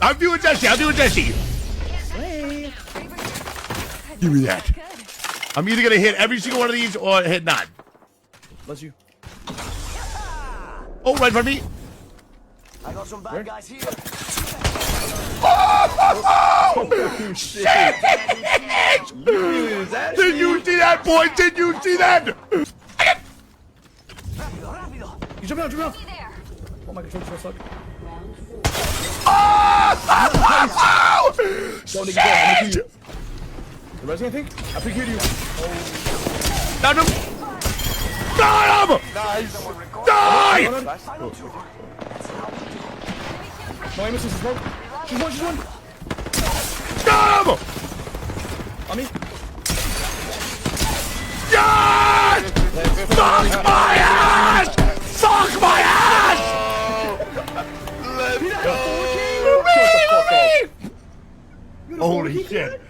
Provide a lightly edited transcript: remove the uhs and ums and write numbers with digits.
I'm doing Jesse. I'm doing Jesse. Hey. Give me that. I'm either gonna hit every single one of these or hit none. Bless you. Oh, right in front of me. I got some bad guys here. Oh, shit! Did you see that, boy? Did you see that? You jump out, jump out. Oh my controller's so stuck. Oh! Don't Shit! nigga, I'm gonna kill you. The rest, I think? I think hit you. Got him! Got him! Nice. Die! No, I missed. She's smoke. She's one, she's one. Got him! On me. Yes! Fuck my ass! Fuck my ass! Let's Holy shit.